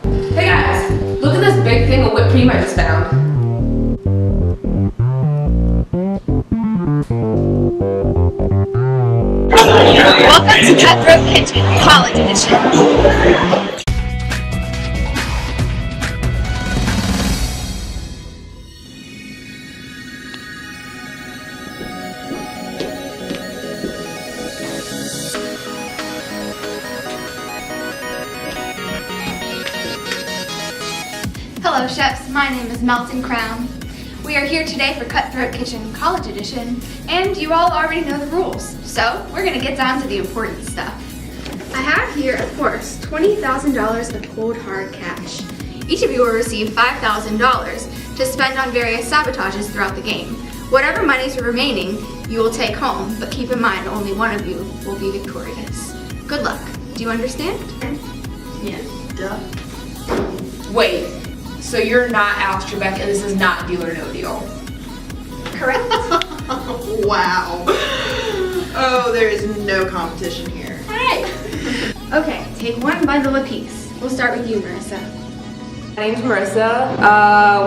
Hey guys, look at this big thing of whipped cream I just found. Welcome to Cutthroat Kitchen, College Edition. Hello chefs, my name is Melton Crown. We are here today for Cutthroat Kitchen College Edition, and you all already know the rules. So we're gonna get down to the important stuff. I have here, of course, $20,000 of cold hard cash. Each of you will receive $5,000 to spend on various sabotages throughout the game. Whatever monies are remaining, you will take home, but keep in mind only one of you will be victorious. Good luck. Do you understand? Yeah, duh. Wait, so you're not Alex Trebek and this is not Deal or No Deal? Correct. Wow. Oh, there is no competition here. Alright. Okay, take one bundle apiece. We'll start with you, Marissa. My name's Marissa.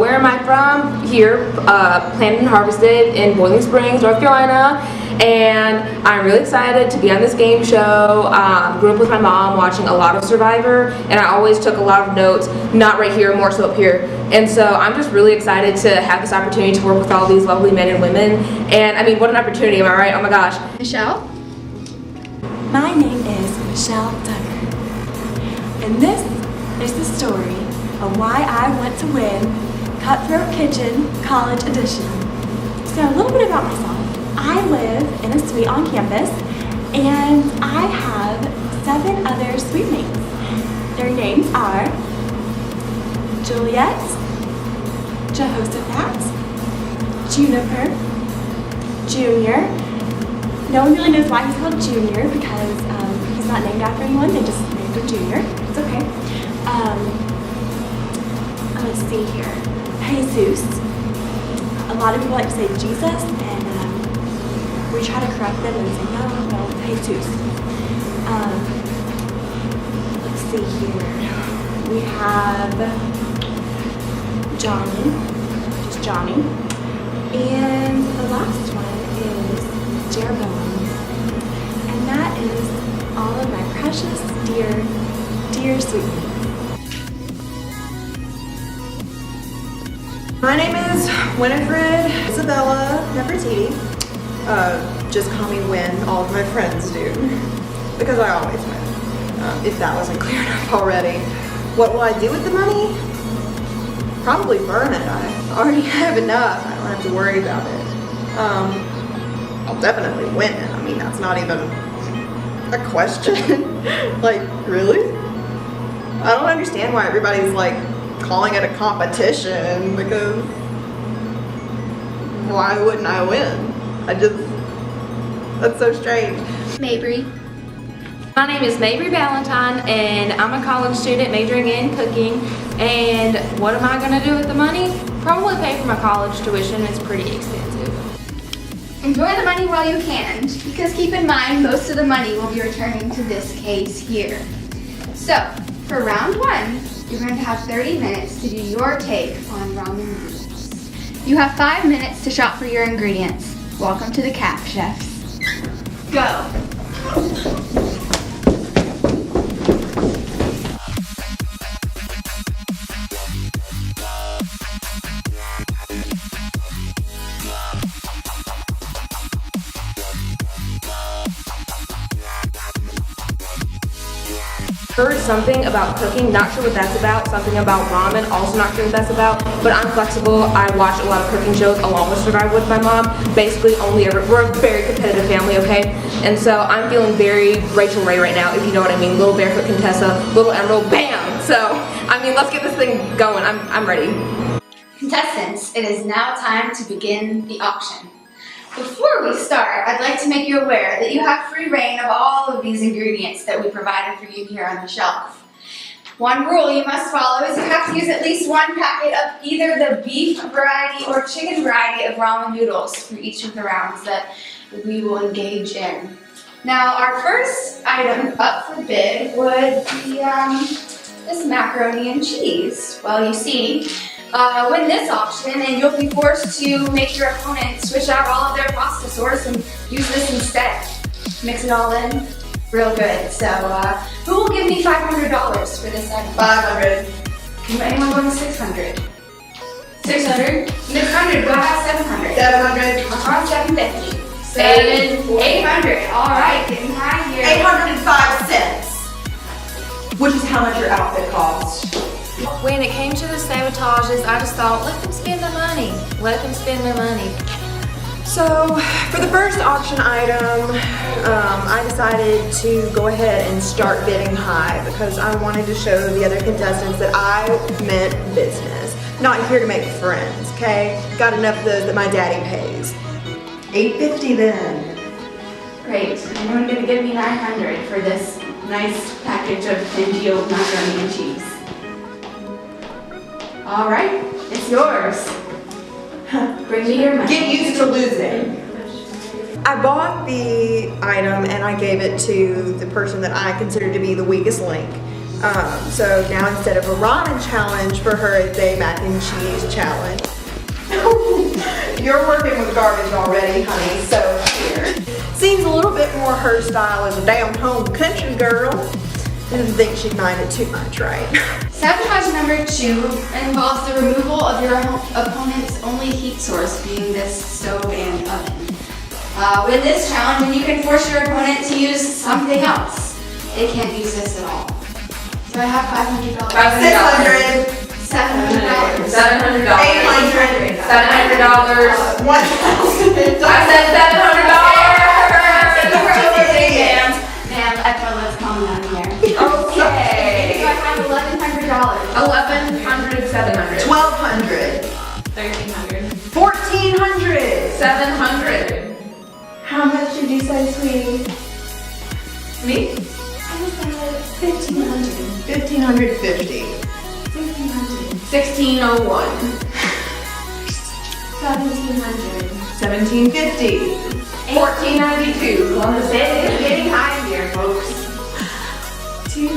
Where am I from? Here, planted and harvested in Boiling Springs, North Carolina. And I'm really excited to be on this game show. Grew up with my mom watching a lot of Survivor, and I always took a lot of notes, not right here, more so up here. And so I'm just really excited to have this opportunity to work with all these lovely men and women. And I mean, what an opportunity, am I right? Oh my gosh. Michelle? My name is Michelle Tucker, and this is the story of why I want to win Cutthroat Kitchen College Edition. So a little bit about myself. I live in a suite on campus, and I have 7 other suite mates. Their names are Juliet, Jehoshaphat, Juniper, Junior. No one really knows why he's called Junior because he's not named after anyone. They just named him Junior. It's okay. Let's see here. Jesus. A lot of people like to say Jesus, and we try to correct them and say no, Jesus. Let's see here. We have Johnny, just Johnny, and the last one is Jeroboam. And that is all of my precious, dear sweetmeats. My name is Winifred Isabella Nefertiti. Just call me Win, all of my friends do. Because I always win. If that wasn't clear enough already. What will I do with the money? Probably burn it. I already have enough. I don't have to worry about it. I'll definitely win it. I mean, that's not even a question. Like, really? I don't understand why everybody's like calling it a competition, because why wouldn't I win? That's so strange. Mabry. My name is Mabry Valentine, and I'm a college student majoring in cooking. And what am I gonna do with the money? Probably pay for my college tuition. It's pretty expensive. Enjoy the money while you can, because keep in mind most of the money will be returning to this case here. So, for round 1, you're going to have 30 minutes to do your take on ramen noodles. You have 5 minutes to shop for your ingredients. Welcome to the CAP, chefs. Go. Heard something about cooking, not sure what that's about, something about ramen, also not sure what that's about, but I'm flexible. I watch a lot of cooking shows along with Survivor with my mom. Basically we're a very competitive family, okay? And so I'm feeling very Rachel Ray right now, if you know what I mean. Little Barefoot Contessa, Little Emerald, bam! So, I mean, let's get this thing going. I'm ready. Contestants, it is now time to begin the auction. Before we start, I'd like to make you aware that you have free reign of all of these ingredients that we provided for you here on the shelf. One rule you must follow is you have to use at least one packet of either the beef variety or chicken variety of ramen noodles for each of the rounds that we will engage in. Now, our first item up for bid would be This macaroni and cheese. Well, you see, win this auction and you'll be forced to make your opponent switch out all of their pasta sauce and use this instead. Mix it all in, real good. So, who will give me $500 for this item? 500. Anyone going to 600? 600? 600, go ahead, 700. 700. On 750. 800. All right, getting high here. 805 cents. Which is how much your outfit costs. When it came to the sabotages, I just thought, let them spend the money. Let them spend their money. So, for the first auction item, I decided to go ahead and start bidding high because I wanted to show the other contestants that I meant business. Not here to make friends, okay? Got enough of those that my daddy pays. $8.50 then. Great. Anyone gonna give me 900 for this nice package of congealed macaroni and cheese? All right, it's yours. Bring me your money. Get used to losing. I bought the item and I gave it to the person that I consider to be the weakest link. So now instead of a ramen challenge for her, it's a mac and cheese challenge. You're working with garbage already, honey, so here. Seems a little bit more her style as a down-home country girl. Didn't think she'd mind it too much, right? Sabotage number 2 involves the removal of your opponent's only heat source, being this stove and oven. With this challenge, and you can force your opponent to use something else. They can't use this at all. So I have $500. $600. $700. $700. $800. $700. $1,000. I said $700. Ma'am, I thought let's calm down here. Okay. So I have $1,100. 1,100, 700. 1,200. 1,300. 1,400. 700. How much did you say, sweetie? Me? I said 1,500. 1,550. 1,500. 1601. 1,700. 1,750. 1492. It's getting high here, folks. 2,000.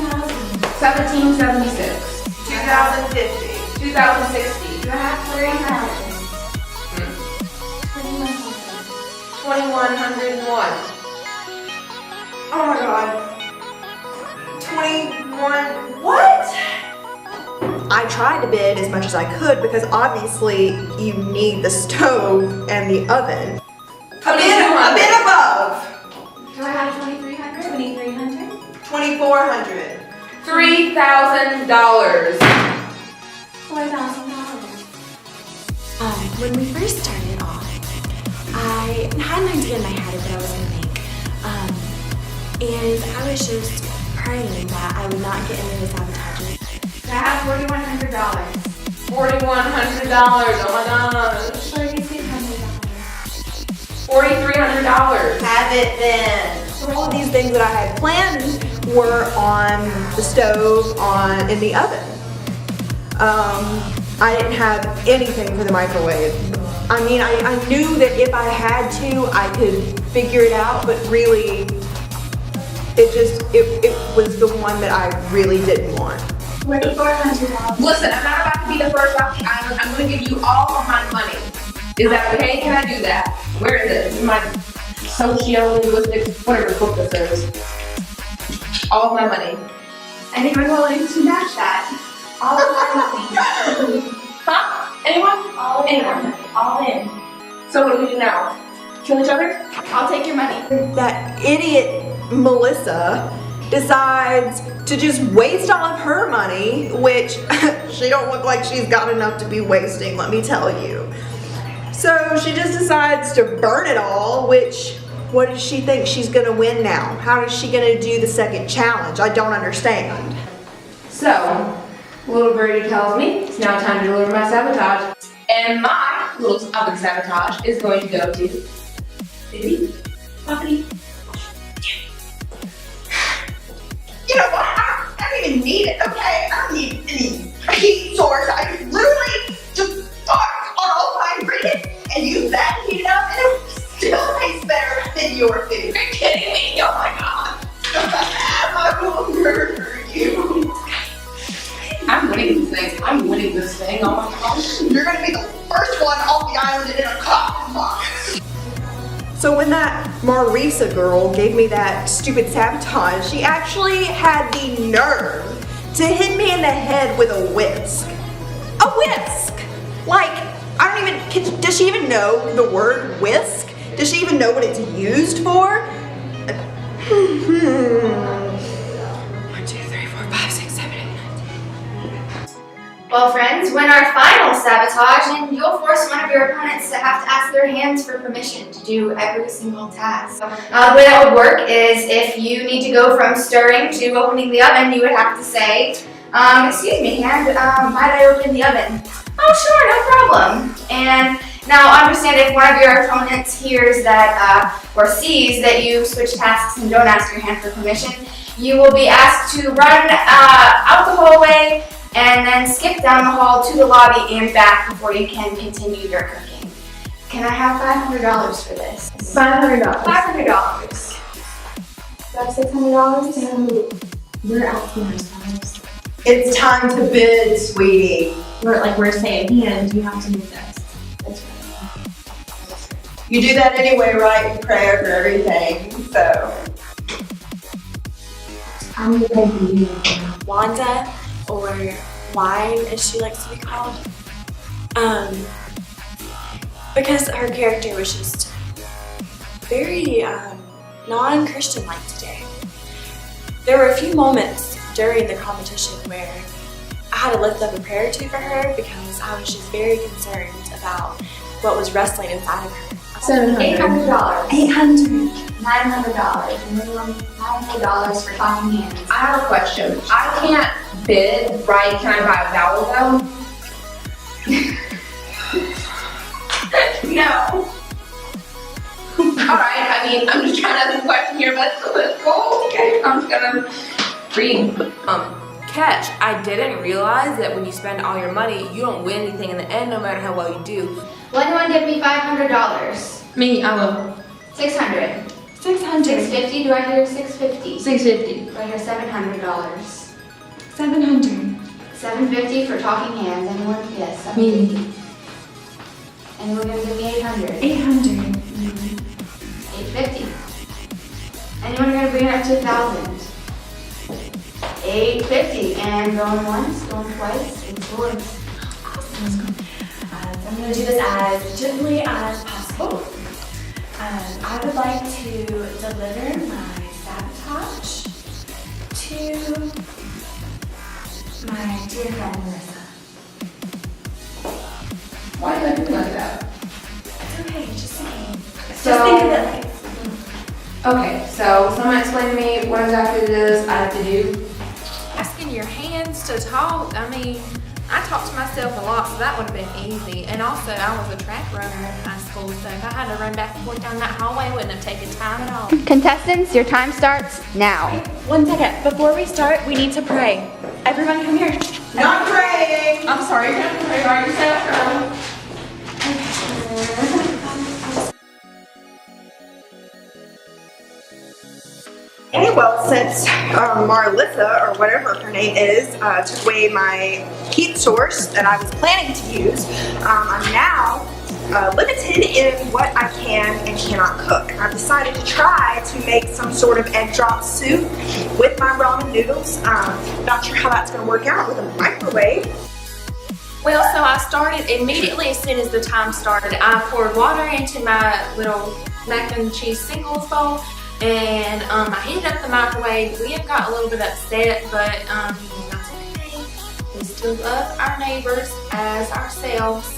1776. 2,050. 2060. Do I have 3,000? 2101. Oh my god. 21. What? I tried to bid as much as I could because obviously you need the stove and the oven. A bit above. Do I have 2,300? 2,300? 2,400. $3,000. $4,000. When we first started off, I had an idea in my head of what I was going to make. And I was just praying that I would not get into the sabotage. I have $4,100. $4,100. Oh my gosh. $4,300. $4,300. Have it then. So all of these things that I had planned were on the stove, in the oven. I didn't have anything for the microwave. I mean, I knew that if I had to, I could figure it out, but really, it was the one that I really didn't want. $4,400. Listen, I'm not about to be the first option. I'm going to give you all of my money. Is that okay? Can I do that? Where is it? My socio-linguistics, whatever book this is. All of my money. Anyone willing to match that? All of my money. Huh? Anyone? Anyone. All in. So what do we do now? Kill each other? I'll take your money. That idiot Melissa decides to just waste all of her money, which she don't look like she's got enough to be wasting, let me tell you. So she just decides to burn it all, which, what does she think she's gonna win now? How is she gonna do the second challenge? I don't understand. So, little birdie tells me it's now time to deliver my sabotage. And my little oven sabotage is going to go to Bibbidi Bobbidi. You know what? I don't even need it, okay? I don't need any heat source. I could literally just fart on all my ingredients and use that to heat it up and it would still taste better than your food. You're kidding me? Oh my god. I will murder you. things. I'm winning this thing. Oh my gosh. You're gonna be the first one off the island in a coffin box. So when that Marisa girl gave me that stupid sabotage, she actually had the nerve to hit me in the head with a whisk. A whisk! Like, I don't even, does she even know the word whisk? Does she even know what it's used for? 1, 2, 3, 4, 5, 6, 7, 8, 9. Well, friends, when our final sabotage, and you'll force one of your opponents to have to ask their hands for permission to do every single task. The way that would work is if you need to go from stirring to opening the oven, you would have to say, excuse me, hand, might I open the oven? Oh, sure, no problem. And now understand if one of your opponents hears that or sees that you switch tasks and don't ask your hand for permission, you will be asked to run out the hallway and then skip down the hall to the lobby and back before you can continue your cooking. Can I have $500 for this? $500. $500. That's $600. We're asking ourselves. It's time to bid, sweetie. We're saying, hand, you have to move this. That's right. You do that anyway, right? You pray over everything, so. I'm gonna pay for you. Wanda, or Wine as she likes to be called. Because her character was just very non-Christian like today. There were a few moments during the competition where I had to lift up a prayer or two for her because I was just very concerned about what was wrestling inside of her. $800. $800. $900. Minimum $900 for talking hands. I have a question. I can't bid, right? Can I buy a vowel though? No. Alright, I mean, I'm just trying to ask a question here, but let's go. Okay, I'm just gonna read. Catch, I didn't realize that when you spend all your money, you don't win anything in the end, no matter how well you do. Will anyone give me $500? Me, I will. $600. 600. $650. Do I hear $650? $650. Do I hear $700? 700. $750 for talking hands. Anyone? Yes, Me. $750. Anyone gonna give me $800? 800. $850. Anyone gonna bring it up to $1,000? $850. And going once, going twice, it's yours. Awesome. I'm going to do this as gently as possible. I would like to deliver my sabotage to my dear friend Marissa. Why did I do like that? It's okay, just saying. Just So- think of it like. Okay, so someone explain to me what exactly it is I have to do. Asking your hands to talk, I mean, I talk to myself a lot, so that would have been easy. And also, I was a track runner in high school, so if I had to run back and forth down that hallway, it wouldn't have taken time at all. Contestants, your time starts now. 1 second. Before we start, we need to pray. Everyone come here. Not praying! I'm sorry, you're gonna pray by yourself. Okay, well, since Marlissa, or whatever her name is, took away my heat source that I was planning to use, I'm now limited in what I can and cannot cook. I've decided to try to make some sort of egg drop soup with my ramen noodles. Not sure how that's going to work out with a microwave. Well, so I started immediately as soon as the time started. I poured water into my little mac and cheese singles bowl, and I heated up the microwave. We have got a little bit upset, but that's okay. We still love our neighbors as ourselves.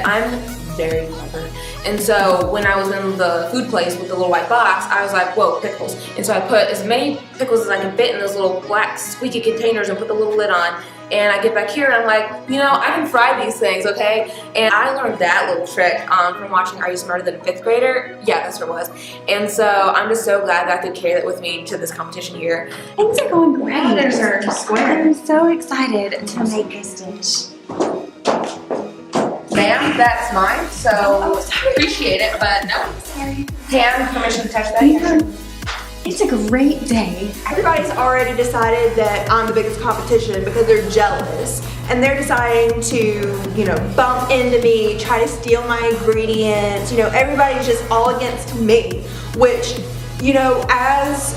I'm very clever. And so when I was in the food place with the little white box, I was like, whoa, pickles. And so I put as many pickles as I could fit in those little black squeaky containers and put the little lid on. And I get back here and I'm like, you know, I can fry these things, okay? And I learned that little trick from watching Are You Smarter Than a Fifth Grader? Yeah, that's what it was. And so I'm just so glad that I could carry that with me to this competition here. Things are going great. Are square. I'm so excited to make this dish. Ma'am, that's mine, so Oh, sorry. appreciate it, but no. Sorry. Pam, permission to touch that? It's a great day. Everybody's already decided that I'm the biggest competition because they're jealous. And they're deciding to, bump into me, try to steal my ingredients. Everybody's just all against me, which, as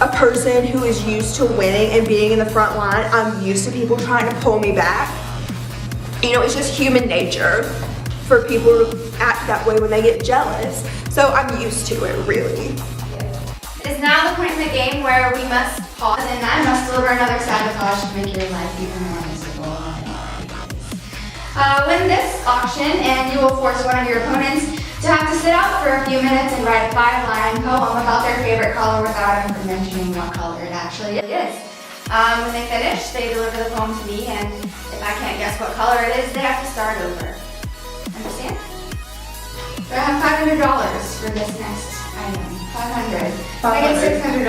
a person who is used to winning and being in the front line, I'm used to people trying to pull me back. It's just human nature for people to act that way when they get jealous. So I'm used to it, really. It is now the point in the game where we must pause and I must deliver another sabotage to make your life even more miserable. Win this auction and you will force one of your opponents to have to sit out for a few minutes and write a 5-line poem about their favorite color without ever mentioning what color it actually is. When they finish, they deliver the poem to me, and if I can't guess what color it is, they have to start over. Understand? So I have $500 for this next item. $500. I get $600.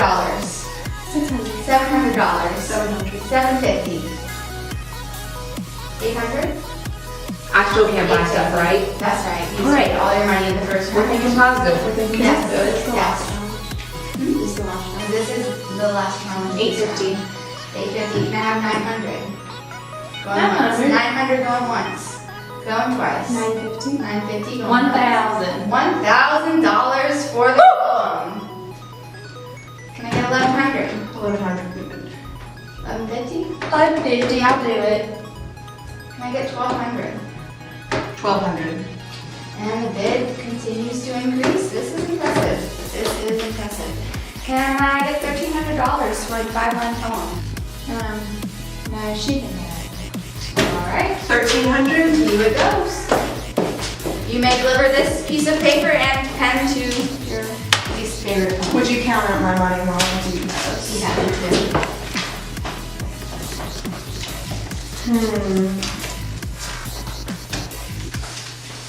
$700. $750. $800. I still can't buy stuff, right? That's right. You spend all your money in the first We're round. thinking positive. We're thinking Yes. positive. Yes. And this is the last challenge. $850. $850. You can have $900. Going once. $900 going once. Going twice. $950. $950 going $1,000. $1,000 for the poem. Can I get $1,100? $1,150? $550, I'll do it. Can I get $1,200? $1,200. And the bid continues to increase. This is impressive. This is impressive. Can I get $1,300 for the 5-line poem? No, she can have it. All right. $1,300? Here it goes. You may deliver this piece of paper and pen to your least favorite poem. Would you count out my money while I do this? You have to.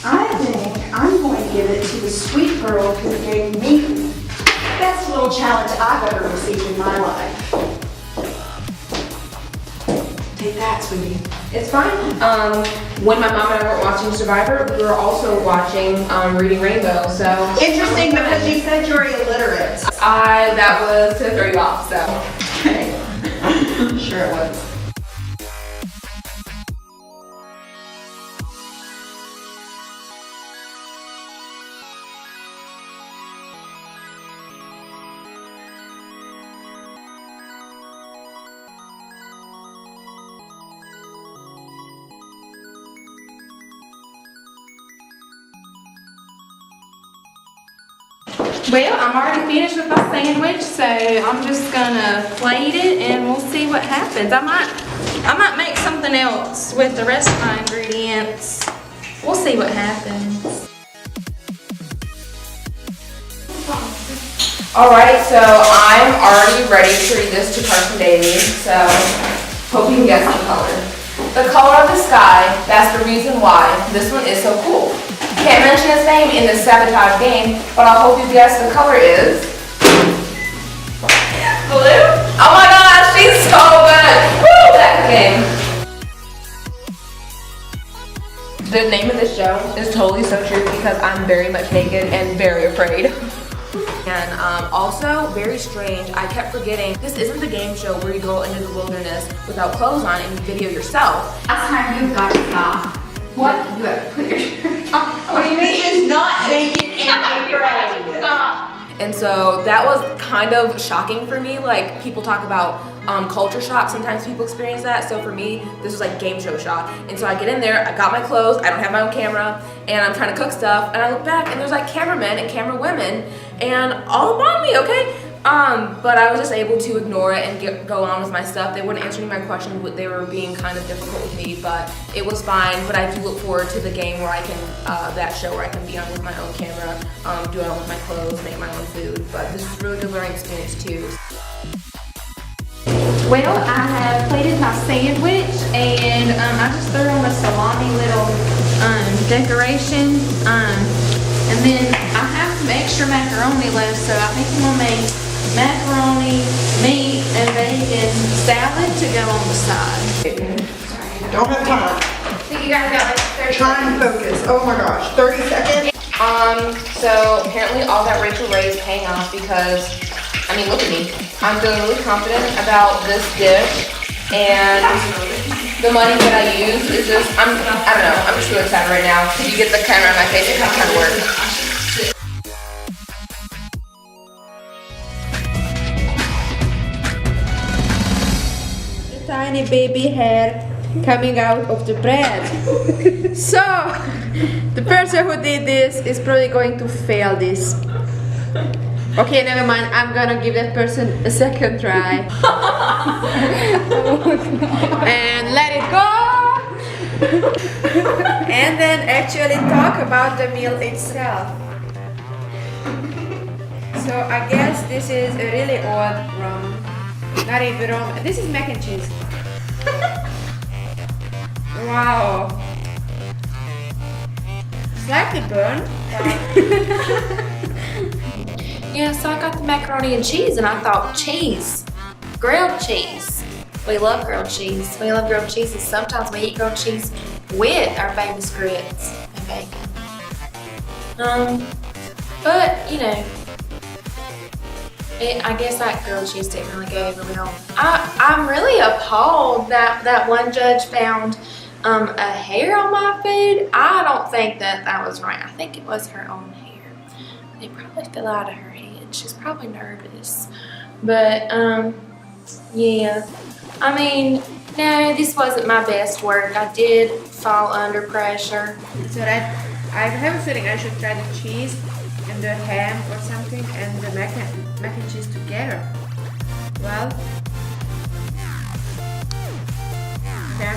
I think I'm going to give it to the sweet girl who gave me the best little challenge I've ever received in my life. Take that, sweetie. It's fine. When my mom and I were watching Survivor, we were also watching Reading Rainbow, so. Interesting, because you said you're illiterate. That was to throw you off, so. Sure it was. Well, I'm already finished with my sandwich, so I'm just gonna plate it and we'll see what happens. I might make something else with the rest of my ingredients. We'll see what happens. Alright, so I'm already ready to read this to Carson Daly, so hope you can guess the color. The color of the sky, that's the reason why this one is so cool. Can't mention his name in this sabotage game, but I hope you guess the color is blue. Oh my gosh, she's so good. Woo, that game. The name of this show is totally so true because I'm very much naked and very afraid. And also, very strange, I kept forgetting, this isn't the game show where you go into the wilderness without clothes on and you video yourself. Last time you've got to stop. What? You have to put your shirt on. What do you mean it's not naked and afraid? And so that was kind of shocking for me. Like, people talk about culture shock. Sometimes people experience that. So for me, this was like game show shock. And so I get in there, I got my clothes, I don't have my own camera, and I'm trying to cook stuff, and I look back and there's like cameramen and camera women and all about me, okay? But I was just able to ignore it and go on with my stuff. They wouldn't answer any of my questions. They were being kind of difficult with me, but it was fine. But I do look forward to the game where I can, that show where I can be on with my own camera, do it on with my clothes, make my own food. But this is a really good learning experience too. Well, I have plated my sandwich and I just threw on a salami little decoration. And then I have some extra macaroni left, so I think I'm gonna make macaroni, meat, and bacon salad to go on the side. Don't have time. I think you guys got like 30 Try and focus. Oh my gosh, 30 seconds. So apparently all that Rachel Ray is paying off because, I mean, look at me. I'm feeling really confident about this dish, and the money that I use is just, I don't know, I'm just really excited right now. If you get the camera on my face, it kind of works. Tiny baby hair coming out of the bread. So, the person who did this is probably going to fail this. Okay, never mind. I'm gonna give that person a second try. And let it go. And then actually talk about the meal itself. So I guess this is a really odd rum. Not even rum. This is mac and cheese. Wow. Slightly burned. Yeah, so I got the macaroni and cheese and I thought cheese, grilled cheese. We love grilled cheese. We love grilled cheese and sometimes we eat grilled cheese with our famous grits and bacon. But you know, I guess that grilled cheese didn't really go over well. I'm really appalled that one judge found a hair on my food. I don't think that was right. I think it was her own hair. It probably fell out of her head. She's probably nervous. But yeah. I mean, no, this wasn't my best work. I did fall under pressure. So I have a feeling I should try the cheese and the ham or something and the mac and cheese together. Well, okay.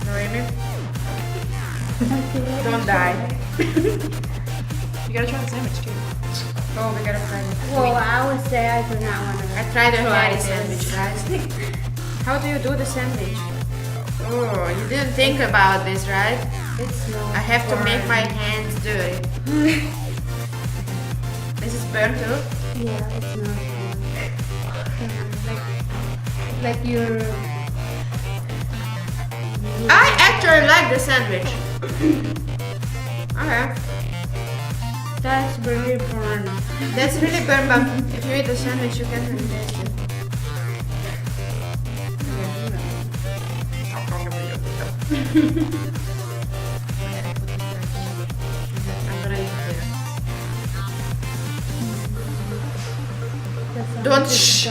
Noemi? Don't die. You gotta try the sandwich too. Oh, we gotta try it. Well, I would say I do not want to. I tried the Hawaii sandwich, guys. How do you do the sandwich? Oh, you didn't think about this, right? It's not. I have to make my hands do it. This is burnt too? Yeah, it's not. Like you're. I actually like the sandwich. Okay. That's really fun. That's really burnt, but if you eat the sandwich, you can really taste it. I'm gonna eat it there. Don't shh.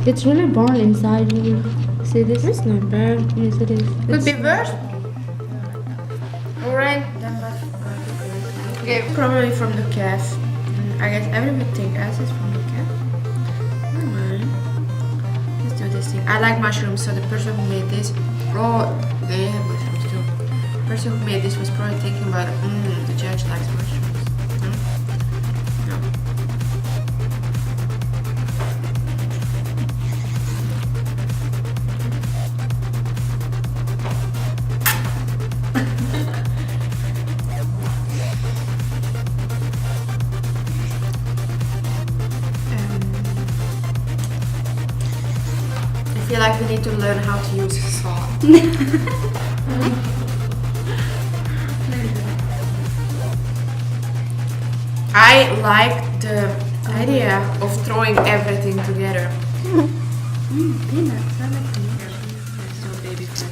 It's really burnt inside you. See this? It's not bad. Yes, it is. Could be worse. Alright, then let's okay, probably from the calf. I guess everything else is from the calf. Never mind. Let's do this thing. I like mushrooms, so the person who made this, oh, they have mushrooms too. The person who made this was probably thinking about, the judge likes mushrooms. No. I feel like we need to learn how to use salt. I like the idea of throwing everything together. Peanuts. I like peanuts. So baby fat.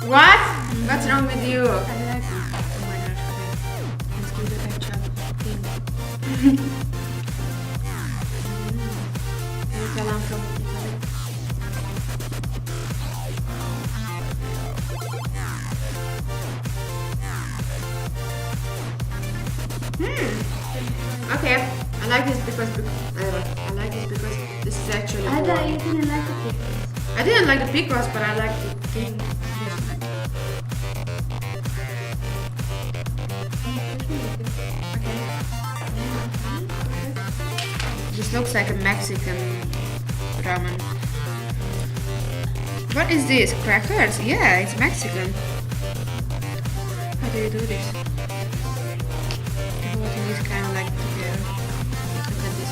What? What's wrong with you? I like it. Oh my gosh, okay. Let's do the ketchup thing. Salam from Italy. Okay, I like this because this is actually I warm. thought you didn't like the pickles. I didn't like the pickles, but I like the thing. This looks like a Mexican ramen. What is this? Crackers? Yeah, it's Mexican. do you do this? Everything is kind of like together. Look at this.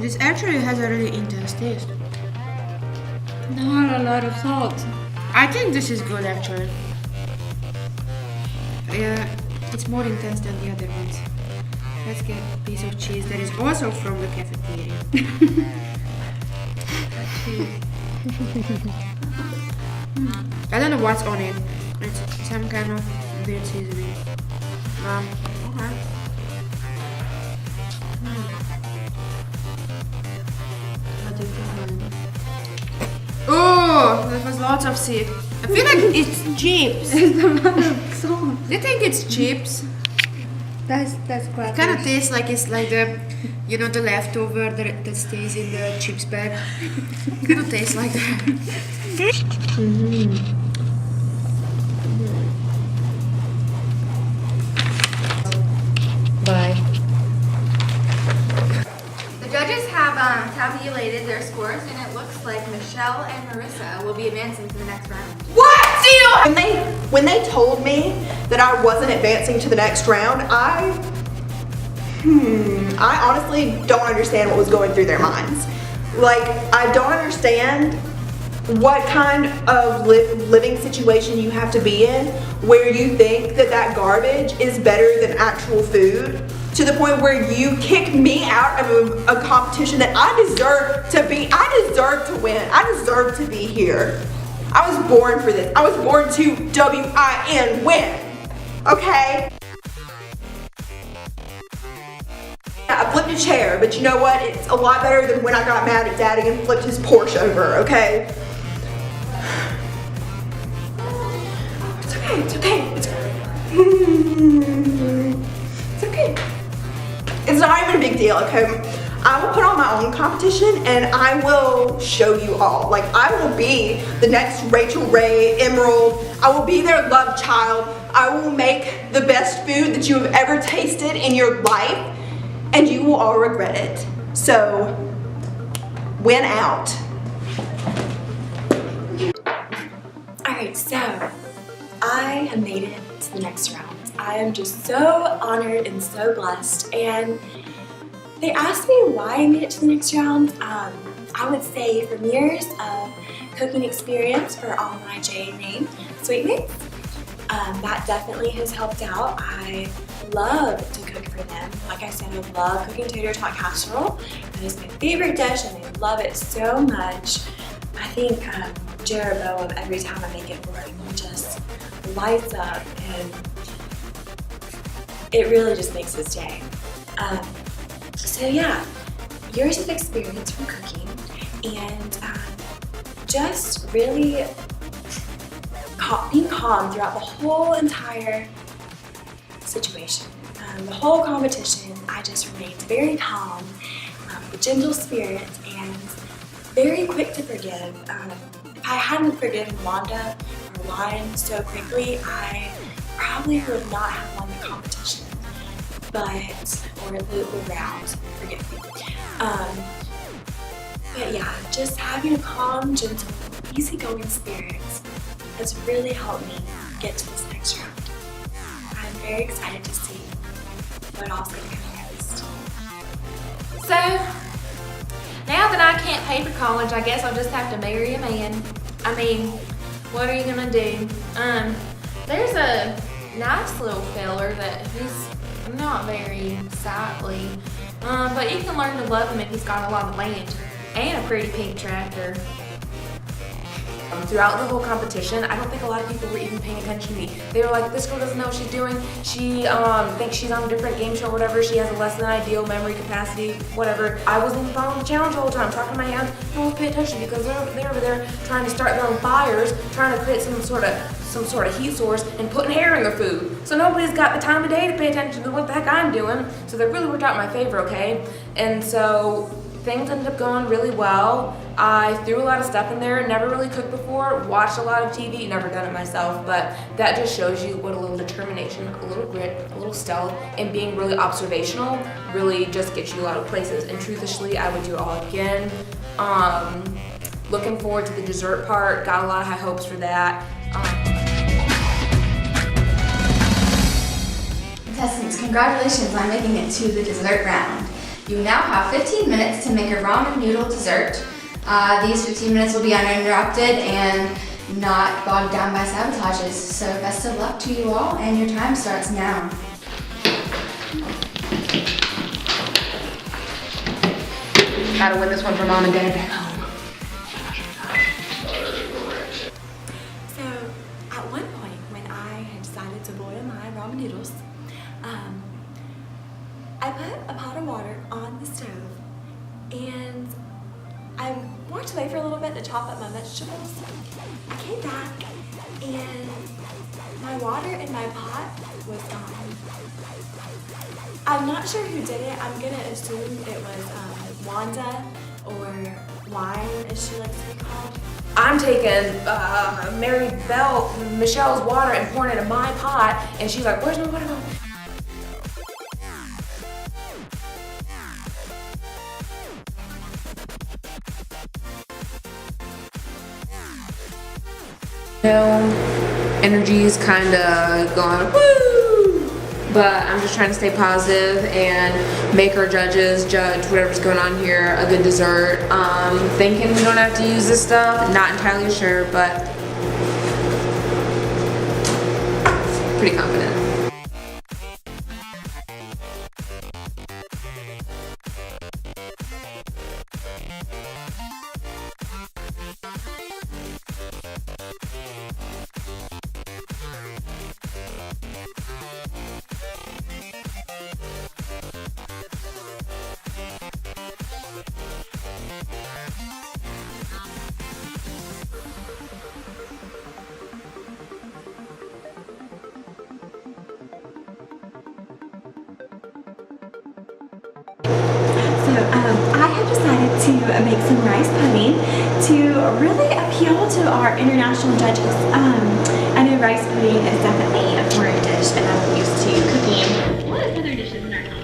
This actually has a really intense taste. Not a lot of salt. I think this is good actually. Yeah, it's more intense than the other ones. Let's get a piece of cheese that is also from the cafeteria. I don't know what's on it. It's some kind of weird seasoning. Okay. Oh, that was lots of seed. I feel like it's chips. You think it's chips? That's quite. It kind of tastes like it's like the, you know, the leftover that stays in the chips bag. Kind of tastes like that. Bye. The judges have tabulated their scores, and it looks like Michelle and Marissa will be advancing to the next round. What? When they told me that I wasn't advancing to the next round, I honestly don't understand what was going through their minds. Like, I don't understand what kind of living situation you have to be in where you think that garbage is better than actual food, to the point where you kick me out of a competition that I deserve to be. I deserve to win. I deserve to be here. I was born for this. I was born to W-I-N, win. Okay? I flipped a chair, but you know what? It's a lot better than when I got mad at Daddy and flipped his Porsche over, okay? It's okay, it's okay. It's okay. It's not even a big deal, okay? I will put on my own competition and I will show you all. Like, I will be the next Rachel Ray Emerald. I will be their love child. I will make the best food that you have ever tasted in your life, and you will all regret it. So, win out. Alright, so I have made it to the next round. I am just so honored and so blessed, and they asked me why I made it to the next round. I would say from years of cooking experience for all my J-named sweetmates. That definitely has helped out. I love to cook for them. Like I said, I love cooking tater tot casserole. It is my favorite dish and they love it so much. I think Jeroboam, every time I make it for him, just lights up and it really just makes his day. So yeah, years of experience from cooking and just really being calm throughout the whole entire situation. The whole competition, I just remained very calm, with gentle spirit, and very quick to forgive. If I hadn't forgiven Wanda or Lion so quickly, I probably would not have won the competition. Or the round, forgive me. But yeah, just having a calm, gentle, easygoing spirit has really helped me get to this next round. I'm very excited to see what all's going to come next. So, now that I can't pay for college, I guess I'll just have to marry a man. I mean, what are you gonna do? There's a nice little feller that he's not very sightly, but you can learn to love him if he's got a lot of land and a pretty pink tractor. Throughout the whole competition, I don't think a lot of people were even paying attention to me. They were like, this girl doesn't know what she's doing. She thinks she's on a different game show or whatever. She has a less than ideal memory capacity, whatever. I wasn't even following the challenge all the time, talking to my hands. No one paid attention because they're over there trying to start their own fires, trying to create some sort of heat source and putting hair in their food. So nobody's got the time of day to pay attention to what the heck I'm doing. So that really worked out in my favor, okay? And so things ended up going really well. I threw a lot of stuff in there, never really cooked before, watched a lot of TV, never done it myself, but that just shows you what a little determination, a little grit, a little stealth, and being really observational really just gets you a lot of places. And truthfully, I would do it all again. Looking forward to the dessert part, got a lot of high hopes for that. Contestants, congratulations on making it to the dessert round. You now have 15 minutes to make a ramen noodle dessert. These 15 minutes will be uninterrupted and not bogged down by sabotages. So best of luck to you all, and your time starts now. Gotta win this one for Mom and Dad back home. So, at one point when I had decided to boil my ramen noodles, I put a pot of water on the stove and I walked away for a little bit to chop up my vegetables. I came back and my water in my pot was gone. I'm not sure who did it. I'm gonna assume it was Wanda or Wine, as she likes to be called. I'm taking Michelle's water and pouring it in my pot, and she's like, "Where's my water going?" Energy's kind of going woo, but I'm just trying to stay positive and make our judges judge whatever's going on here a good dessert. Thinking we don't have to use this stuff, not entirely sure, but pretty confident. I have decided to make some rice pudding to really appeal to our international judges. I know rice pudding is definitely a foreign dish and I'm used to cooking. What is other dishes in our house?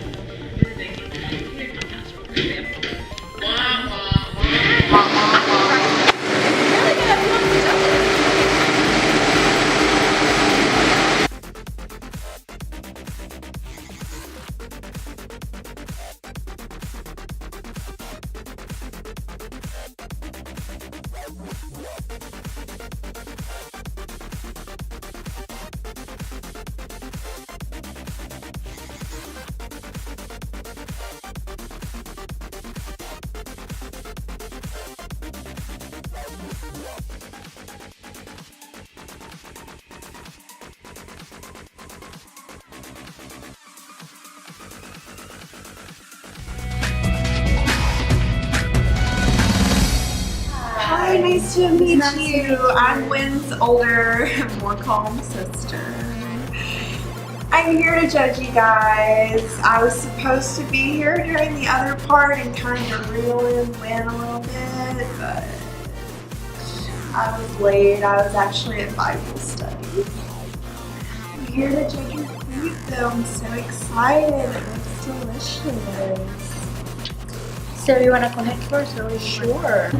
Hi, nice to meet you. I'm Wynn's older, more calm sister. I'm here to judge you guys. I was supposed to be here during the other part and kind of reel in Wynn a little bit, but I was late. I was actually at Bible study. I'm here to judge your food though. I'm so excited. It looks delicious. So you want to connect first or Sure.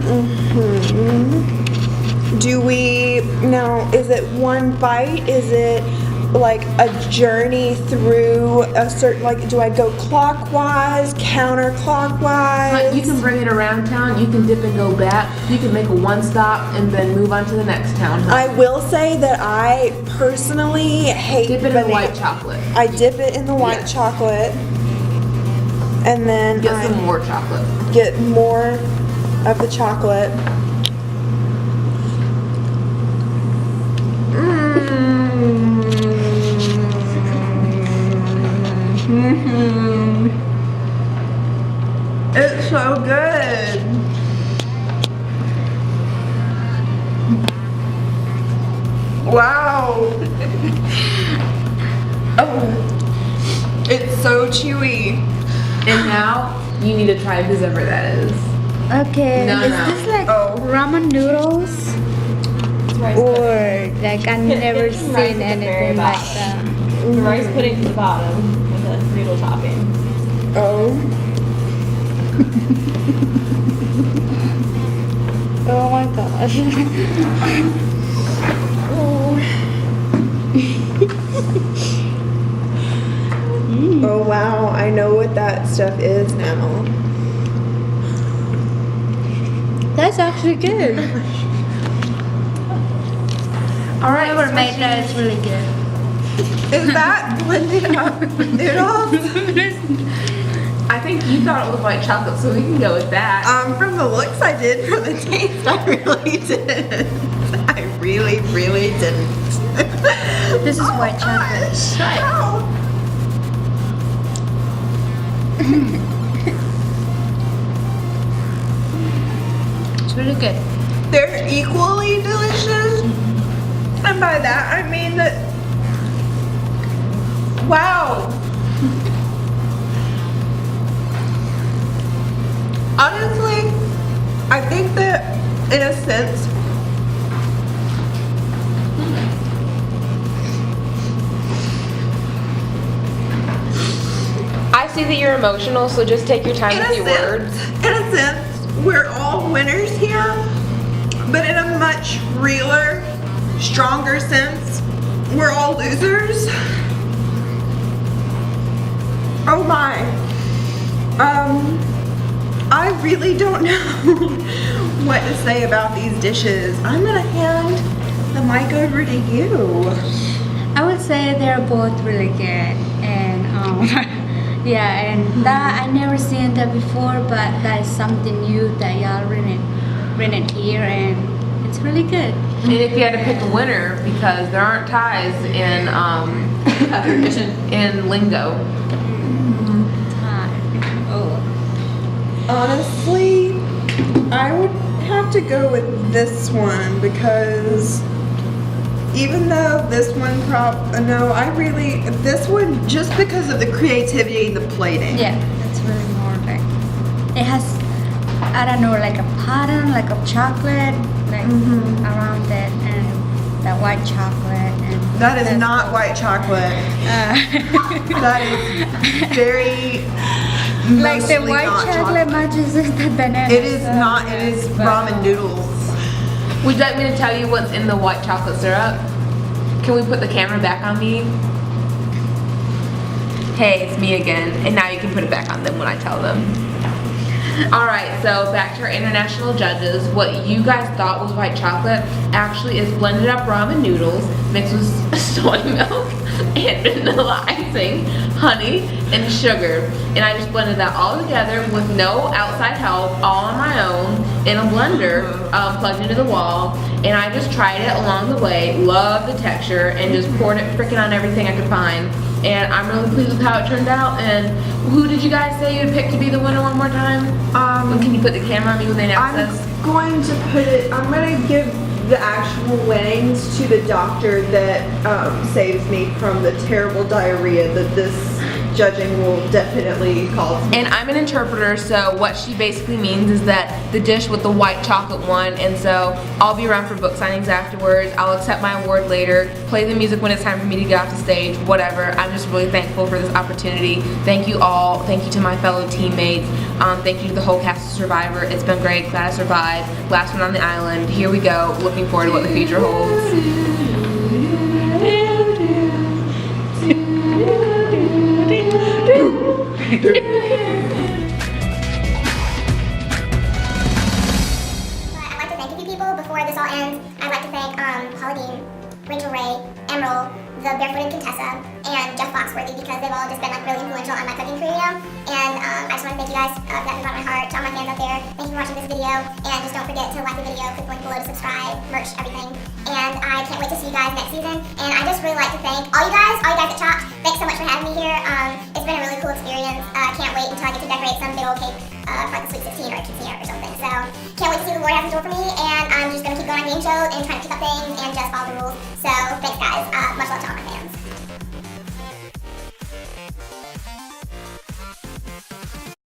Do we, now, is it one bite? Is it like a journey through a certain, like, do I go clockwise, counterclockwise? You can bring it around town, you can dip and go back, you can make a one stop and then move on to the next town. I will say that I personally hate Dip it in banana. white chocolate. I dip it in the white Yeah. chocolate and then Get I some more chocolate. get more of the chocolate. It's so good. Wow. Oh, it's so chewy. And now You need to try whoever that is. Okay, No, is no. this like Oh. ramen noodles? Or like I've never seen anything like that. The rice pudding to the bottom with a noodle topping. Oh. Oh my gosh. Oh wow, I know what that stuff is now. That's actually good. Alright, Whoever made that is really good. Is that blended up noodles? I think you thought it was white chocolate, so we can go with that. From the looks I did, from the taste I really didn't. I really, really didn't. This is white chocolate. Try it. It's really good. They're equally delicious. And by that I mean that, wow. Honestly, I think that in a sense, I see that you're emotional, so just take your time with your words. in a sense, we're all winners here, but in a much realer, stronger sense, we're all losers. Oh my. I really don't know what to say about these dishes. I'm gonna hand the mic over to you. I would say they're both really good, and yeah, and that I never seen that before, but that is something new that y'all bring it here, and it's really good. And if you had to pick a winner, because there aren't ties in in lingo. Oh, Honestly, I would have to go with this one because even though this one this one just because of the creativity and the plating. yeah, that's really more like it has. I don't know, like a pattern, like of chocolate, like around it, and the white chocolate, and That is not white chocolate. That is very like the mostly white not chocolate matches with the banana. It is not. It is ramen noodles. Would you like me to tell you what's in the white chocolate syrup? Can we put the camera back on me? Hey, it's me again. And now you can put it back on them when I tell them. Alright, so back to our international judges. What you guys thought was white chocolate actually is blended up ramen noodles mixed with soy milk and vanilla icing, honey, and sugar. And I just blended that all together with no outside help, all on my own, in a blender plugged into the wall. And I just tried it along the way, loved the texture, and just poured it frickin' on everything I could find. And I'm really pleased with how it turned out. And who did you guys say you'd pick to be the winner one more time? Can you put the camera on me when they announce this? I'm going to give the actual winnings to the doctor that saves me from the terrible diarrhea that this judging will definitely cause me. And I'm an interpreter, so what she basically means is that the dish with the white chocolate won, and so I'll be around for book signings afterwards. I'll accept my award later, play the music when it's time for me to get off the stage, whatever. I'm just really thankful for this opportunity. Thank you all. Thank you to my fellow teammates. Thank you to the whole cast of Survivor. It's been great. Glad I survived. Last one on the island. Here we go. Looking forward to what the future holds. But I'd like to thank a few people before this all ends. I'd like to thank Paula Dean, Rachel Ray, Emerald, the Barefooted Contessa, and Jeff Foxworthy because they've all just been like really influential on my cooking career. And I just want to thank you guys for that from the bottom of my heart. To all my fans out there, thank you for watching this video. And just don't forget to like the video, click the link below to subscribe, merch, everything. And I can't wait to see you guys next season. And I just really like to thank all you guys at Chopped. Thanks so much for having me here. It's been a really cool experience. Can't wait until I get to decorate some big old cake for like the Sweet 16 or a quinceañera or something. So can't wait to see what the Lord has in store for me. And I'm just gonna keep going on game shows and trying to keep up things and just follow the rules. So thanks guys. Much love to all my fans.